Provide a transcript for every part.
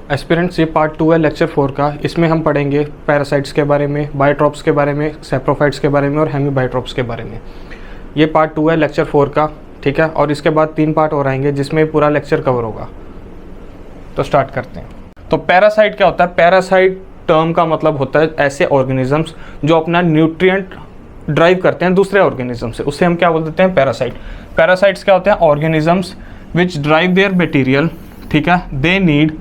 Aspirants, ये part 2 है lecture 4 का। इसमें हम पढ़ेंगे पैरासाइट्स के बारे में, बायोट्रॉप्स के बारे में, सैप्रोफाइट्स के बारे में और हेमीबायोट्रॉप्स के बारे में। ये पार्ट 2 है लेक्चर 4 का, ठीक है। और इसके बाद 3 पार्ट और आएंगे जिसमें पूरा लेक्चर कवर होगा। तो स्टार्ट करते हैं। तो पैरासाइट क्या होता है? पैरासाइट टर्म का मतलब होता है ऐसे ऑर्गेनिजम्स जो अपना न्यूट्रिएंट ड्राइव करते हैं दूसरे ऑर्गेनिज्म से, उससे हम क्या बोल देते हैं? पैरासाइट। पैरासाइट्स क्या होते हैं? Organisms which drive their material, ठीक है, they need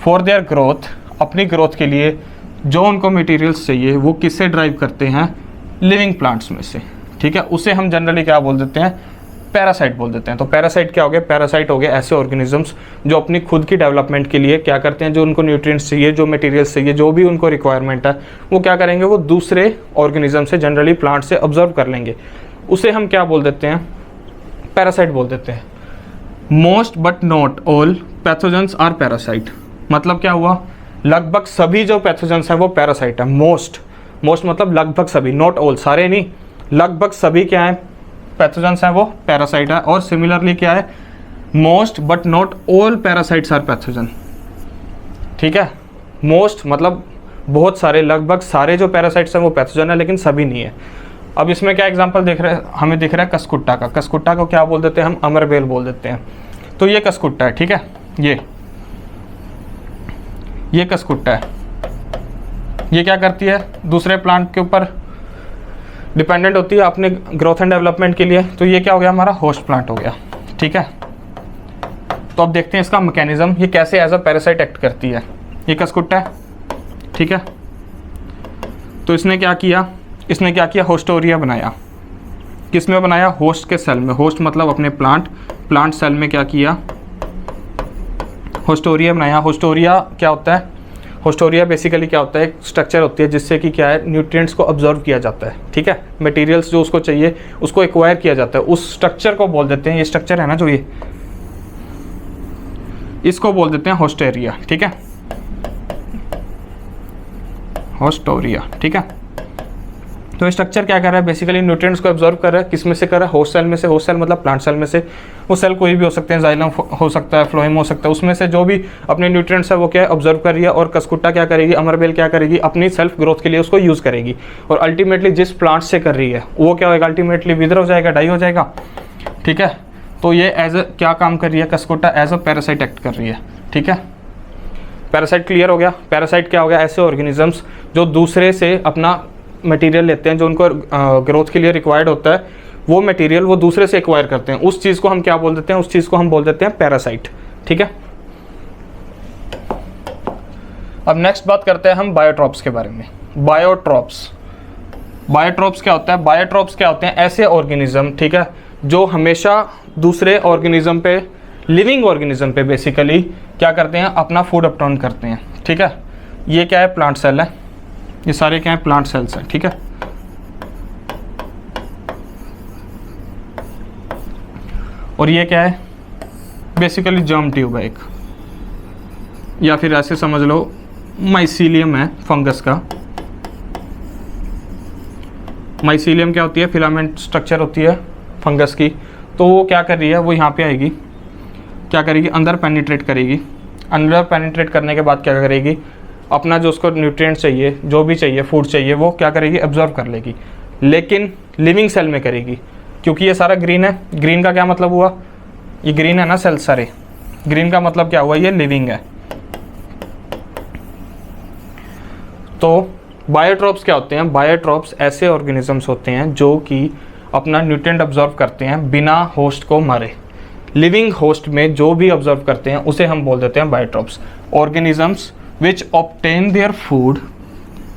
for their growth, अपनी ग्रोथ के लिए जो उनको मटेरियल्स चाहिए वो किससे ड्राइव करते हैं? लिविंग प्लांट्स में से, ठीक है। उसे हम जनरली क्या बोल देते हैं? पैरासाइट बोल देते हैं। तो पैरासाइट क्या हो गया? पैरासाइट हो गया ऐसे ऑर्गेनिजम्स जो अपनी खुद की डेवलपमेंट के लिए क्या करते हैं, जो उनको न्यूट्रिएंट्स चाहिए, जो मटेरियल्स चाहिए, जो भी उनको रिक्वायरमेंट है, वो क्या करेंगे? वो दूसरे ऑर्गेनिज्म से, जनरली प्लांट से ऑब्जर्व कर लेंगे। उसे हम क्या बोल देते हैं? पैरासाइट बोल देते हैं। Most but not all pathogens are parasite. मतलब क्या हुआ? लगभग सभी जो पैथोजेंस हैं वो पैरासाइट है। मोस्ट मतलब लगभग सभी, नॉट ऑल, सारे नहीं, लगभग सभी क्या है? पैथोजेंस हैं वो पैरासाइट है। और सिमिलरली क्या है? Most but not all parasites are pathogen, ठीक है। मोस्ट मतलब बहुत सारे, लगभग सारे जो पैरासाइट्स हैं वो पैथोजन है, लेकिन सभी नहीं है। अब इसमें क्या एग्जांपल देख रहे हैं? हमें दिख रहा है कसकुट्टा का। कसकुट्टा को क्या बोल देते हैं हम? अमरबेल बोल देते हैं। तो ये कसकुट्टा है, ठीक है। ये कसकुट्टा है। ये क्या करती है? दूसरे प्लांट के ऊपर डिपेंडेंट होती है अपने ग्रोथ एंड डेवलपमेंट के लिए। तो ये क्या हो गया? हमारा होस्ट प्लांट हो गया, ठीक है। तो अब देखते हैं इसका मैकेनिज्म, ये कैसे एज अ पैरासाइट एक्ट करती है। ये कसकुट्टा है, ठीक है। तो इसने क्या किया? होस्टोरिया बनाया। किस में बनाया? होस्ट के सेल में। होस्ट मतलब अपने प्लांट सेल में क्या किया? होस्टोरिया बनाया। होस्टोरिया क्या होता है? होस्टोरिया बेसिकली क्या होता है? एक स्ट्रक्चर होती है जिससे कि क्या है? न्यूट्रिएंट्स को ऑब्जर्व किया जाता है, ठीक है। मटेरियल्स जो उसको चाहिए उसको एक्वायर किया जाता है। उस स्ट्रक्चर को बोल देते हैं, ये स्ट्रक्चर है ना जो, ये इसको बोल देते हैं होस्टोरिया, ठीक है। होस्टोरिया, ठीक है। तो स्ट्रक्चर क्या कर रहा है? बेसिकली न्यूट्रिएंट्स को ऑब्जर्व कर रहा है। किस में से कर रहा है? होस्ट सेल में से। होस्ट सेल मतलब प्लांट सेल में से। वो सेल कोई भी हो सकते हैं, जाइलम हो सकता है, फ्लोएम हो सकता है, उसमें से जो भी अपने न्यूट्रिएंट्स है वो क्या है? ऑब्जर्व कर रही है। और कसकुट्टा क्या करेगी? अमरबेल क्या करेगी? अपनी सेल्फ ग्रोथ के लिए उसको यूज़ करेगी। और अल्टीमेटली जिस प्लांट से कर रही है वो क्या होगा? अल्टीमेटली विदर हो जाएगा, डाई हो जाएगा, ठीक है। तो ये एज अ क्या काम कर रही है? कसकुट्टा एज अ पैरासाइट एक्ट कर रही है, ठीक है। पैरासाइट क्लियर हो गया। पैरासाइट क्या हो गया? ऐसे ऑर्गेनिजम्स जो दूसरे से अपना मटेरियल लेते हैं, जो उनको ग्रोथ के लिए रिक्वायर्ड होता है, वो मटेरियल वो दूसरे से एक्वायर करते हैं। उस चीज़ को हम क्या बोल देते हैं? उस चीज़ को हम बोल देते हैं पैरासाइट, ठीक है। अब नेक्स्ट बात करते हैं हम बायोट्रॉप्स के बारे में। बायोट्रॉप्स क्या होता है? बायोट्रॉप्स क्या होते हैं? ऐसे ऑर्गेनिज्म, ठीक है, जो हमेशा दूसरे ऑर्गेनिज्म पे, लिविंग ऑर्गेनिज्म पे बेसिकली क्या करते हैं? अपना फूड अपटाउन करते हैं, ठीक है। ये क्या है? प्लांट सेल है। ये सारे क्या है? प्लांट सेल्स हैं, ठीक है। और ये क्या है? बेसिकली जर्म ट्यूब है एक, या फिर ऐसे समझ लो माइसीलियम है फंगस का। माइसीलियम क्या होती है? फिलामेंट स्ट्रक्चर होती है फंगस की। तो वो क्या कर रही है? वो यहाँ पे आएगी, क्या करेगी? अंदर पेनिट्रेट करेगी। अंदर पेनिट्रेट करने के बाद क्या करेगी? अपना जो उसको न्यूट्रिएंट्स चाहिए, जो भी चाहिए, फूड चाहिए, वो क्या करेगी? एब्जॉर्ब कर लेगी। लेकिन लिविंग सेल में करेगी, क्योंकि ये सारा ग्रीन है। ग्रीन का क्या मतलब हुआ? ये ग्रीन है ना सेल सारे, ग्रीन का मतलब क्या हुआ? ये लिविंग है। तो बायोट्रॉप्स क्या होते हैं? बायोट्रॉप्स ऐसे ऑर्गेनिजम्स होते हैं जो कि अपना न्यूट्रिएंट ऑब्जर्व करते हैं बिना होस्ट को मारे। लिविंग होस्ट में जो भी ऑब्जर्व करते हैं उसे हम बोल देते हैं biotrophs. Organisms which obtain their food,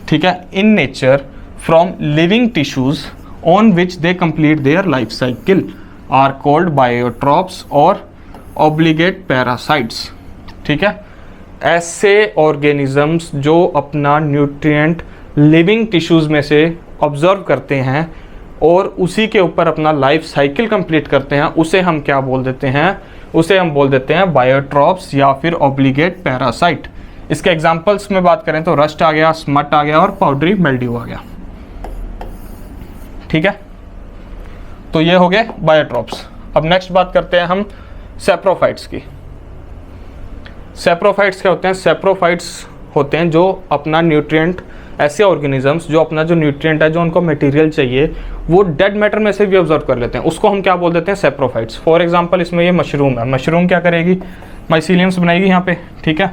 ठीक है, in nature from living tissues on which they complete their life cycle are called biotrophs or obligate parasites, ठीक है। ऐसे ऑर्गेनिजम्स जो अपना न्यूट्रिएंट लिविंग टिश्यूज में से ऑब्जर्व करते हैं और उसी के ऊपर अपना लाइफ साइकिल कंप्लीट करते हैं, उसे हम क्या बोल देते हैं? उसे हम बोल देते हैं बायोट्रॉप्स या फिर ऑब्लिगेट पैरासाइट। इसके एग्जांपल्स में बात करें तो रस्ट आ गया, स्मट आ गया और पाउडरी मिल्ड्यू आ गया, ठीक है। तो ये हो गए बायोट्रॉप्स। अब नेक्स्ट बात करते हैं हम सैप्रोफाइट्स की। सेप्रोफाइट्स क्या होते हैं? सेप्रोफाइट्स होते हैं जो अपना न्यूट्रिएंट, ऐसे ऑर्गेनिजम्स जो अपना जो न्यूट्रिएंट है, जो उनको मटेरियल चाहिए, वो डेड मैटर में से भी ऑब्जर्व कर लेते हैं, उसको हम क्या बोल देते हैं? सेप्रोफाइट्स। फॉर एग्जांपल इसमें ये मशरूम है, मशरूम क्या करेगी? माइसीलियम्स बनाएगी यहाँ पे, ठीक है,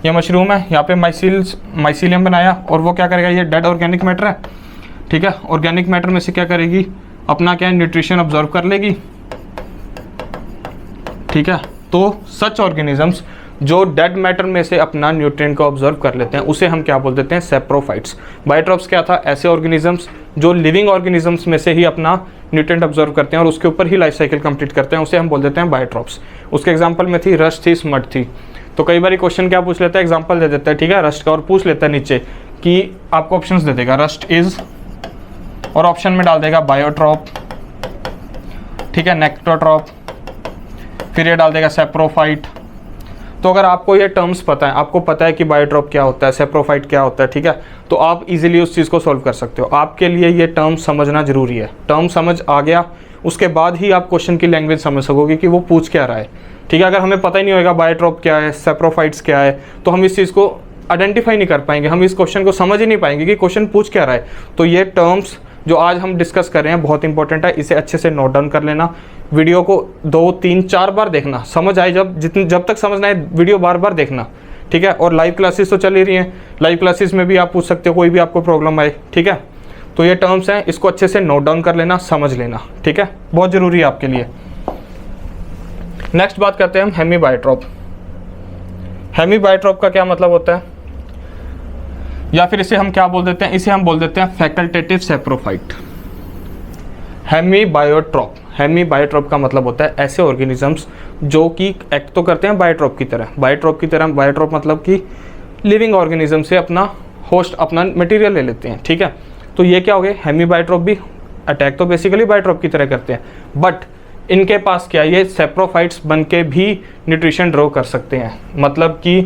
ये मशरूम है, यहाँ पे माइसीलियम बनाया, और वो क्या करेगा? ये डेड ऑर्गेनिक मैटर है, ठीक है, ऑर्गेनिक मैटर में से क्या करेगी? अपना क्या है? न्यूट्रिशन ऑब्जर्व कर लेगी, ठीक है। तो सच ऑर्गेनिजम्स जो डेड मैटर में से अपना न्यूट्रिएंट को ऑब्जर्व कर लेते हैं, उसे हम क्या बोल देते हैं? सेप्रोफाइट्स। बायोट्रॉप्स क्या था? ऐसे ऑर्गेनिजम्स जो लिविंग ऑर्गेनिजम्स में से ही अपना न्यूट्रिएंट ऑब्जर्व करते हैं और उसके ऊपर ही लाइफ साइकिल कंप्लीट करते हैं, उसे हम बोल देते हैं बायोट्रॉप्स। उसके एग्जांपल में थी रस्ट थी, स्मड थी। तो कई बार क्वेश्चन क्या पूछ लेता है? एग्जांपल दे देता है, ठीक है, रस्ट का, और पूछ लेता है नीचे कि आपको ऑप्शंस दे देगा, रस्ट इज, और ऑप्शन में डाल देगा बायोट्रॉप, ठीक है, नेक्टोट्रॉप, फिर ये डाल देगा सेप्रोफाइट। तो अगर आपको ये टर्म्स पता है, आपको पता है कि बायोट्रॉप क्या होता है, सेप्रोफाइट क्या होता है, ठीक है, तो आप इजीली उस चीज़ को सॉल्व कर सकते हो। आपके लिए ये टर्म समझना जरूरी है। टर्म समझ आ गया, उसके बाद ही आप क्वेश्चन की लैंग्वेज समझ सकोगे कि वो पूछ क्या रहा है, ठीक है। अगर हमें पता ही नहीं होगा बायोट्रॉप क्या है, सेप्रोफाइट्स क्या है, तो हम इस चीज़ को आइडेंटिफाई नहीं कर पाएंगे, हम इस क्वेश्चन को समझ ही नहीं पाएंगे कि क्वेश्चन पूछ क्या रहा है। तो ये टर्म्स जो आज हम डिस्कस कर रहे हैं बहुत इंपॉर्टेंट है, इसे अच्छे से नोट डाउन कर लेना। वीडियो को 2, 3, 4 बार देखना, समझ आए जब तक समझना है वीडियो बार बार देखना, ठीक है। और लाइव क्लासेस तो चल ही रही हैं, लाइव क्लासेस में भी आप पूछ सकते हो, कोई भी आपको प्रॉब्लम आए, ठीक है। तो ये टर्म्स हैं, इसको अच्छे से नोट डाउन कर लेना, समझ लेना, ठीक है, बहुत ज़रूरी है आपके लिए। नेक्स्ट बात करते हैं हम हेमी बायोट्रॉप। हेमी बायोट्रॉप का क्या मतलब होता है, या फिर इसे हम क्या बोल देते हैं? इसे हम बोल देते हैं फैकल्टेटिव सेप्रोफाइट। हेमी बायोट्रॉप, हेमी बायोट्रॉप का मतलब होता है ऐसे ऑर्गेनिजम्स जो कि एक्ट तो करते हैं बायोट्रॉप की तरह। बायोट्रॉप मतलब कि लिविंग ऑर्गेनिज्म से अपना होस्ट, अपना मटेरियल ले लेते हैं, ठीक है। तो ये क्या हो गए? हेमी बायोट्रॉप भी अटैक तो बेसिकली बायोट्रॉप की तरह करते हैं, बट इनके पास क्या, ये सेप्रोफाइट्स बन के भी न्यूट्रिशन ड्रॉ कर सकते हैं। मतलब कि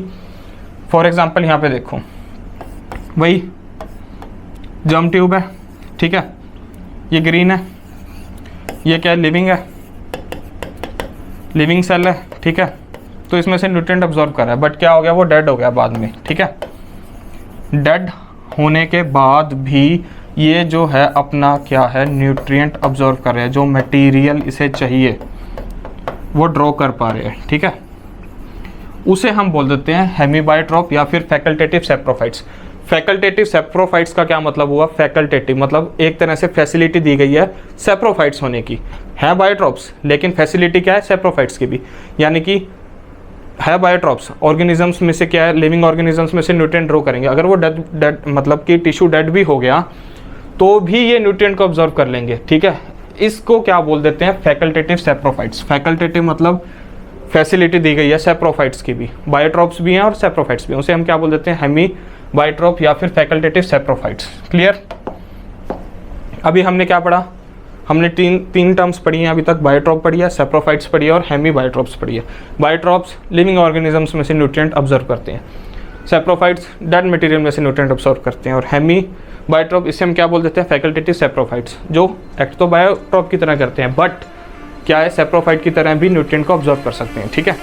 फॉर एग्जांपल यहाँ पे देखो, वही जर्म ट्यूब है, ठीक है, ये ग्रीन है, ये क्या है? लिविंग है, लिविंग सेल है, ठीक है। तो इसमें से न्यूट्रिएंट अब्जॉर्ब कर रहा है, बट क्या हो गया? वो डेड हो गया बाद में, ठीक है। डेड होने के बाद भी ये जो है अपना क्या है? न्यूट्रिएंट अब्जॉर्ब कर रहे हैं, जो मटेरियल इसे चाहिए वो ड्रॉ कर पा रहे हैं, ठीक है। उसे हम बोल देते हैं हेमी बायोट्रॉप या फिर फैकल्टेटिव सेप्रोफाइट्स। फैकल्टेटिव सेप्रोफाइट्स का क्या मतलब हुआ? फैकल्टेटिव मतलब एक तरह से फैसिलिटी दी गई है सेप्रोफाइट्स होने की। है बायोट्रॉप्स, लेकिन फैसिलिटी क्या है? सेप्रोफाइट्स की भी। यानी कि है बायोट्रॉप्स, ऑर्गेनिजम्स में से क्या है? लिविंग ऑर्गेनिजम्स में से न्यूट्रिएंट ड्रॉ करेंगे। अगर वो डेड मतलब कि टिश्यू डेड भी हो गया तो भी ये न्यूट्रिएंट को ऑब्जर्व कर लेंगे, ठीक है। इसको क्या बोल देते हैं? Facultative saprophytes. फैकल्टेटिव मतलब फैसिलिटी दी गई है सेप्रोफाइट्स की भी, बायोट्रॉप्स भी हैं और सेप्रोफाइट्स भी। उसे हम क्या बोल देते हैं? हेमी बायोट्रॉप या फिर फैकल्टेटिव सेप्रोफाइट्स। क्लियर? अभी हमने क्या पढ़ा? हमने तीन टर्म्स पढ़ी हैं अभी तक। बायोट्रॉप पढ़ी है, सेप्रोफाइट्स पढ़ी है और हेमी बायोट्रॉप्स पढ़ी है। बायोट्रॉप्स लिविंग ऑर्गेनिजम्स में से न्यूट्रिएंट ऑब्जर्व करते हैं, सेप्रोफाइट्स डेड मटेरियल में से न्यूट्रिएंट ऑब्जर्व करते हैं, और हेमी बायोट्रॉप इसे हम क्या बोल देते हैं? फैकल्टेटिव सेप्रोफाइट्स, जो एक्ट तो बायोट्रॉप की तरह करते हैं बट क्या है? सेप्रोफाइट की तरह भी न्यूट्रिएंट को ऑब्जर्व कर सकते हैं, ठीक है।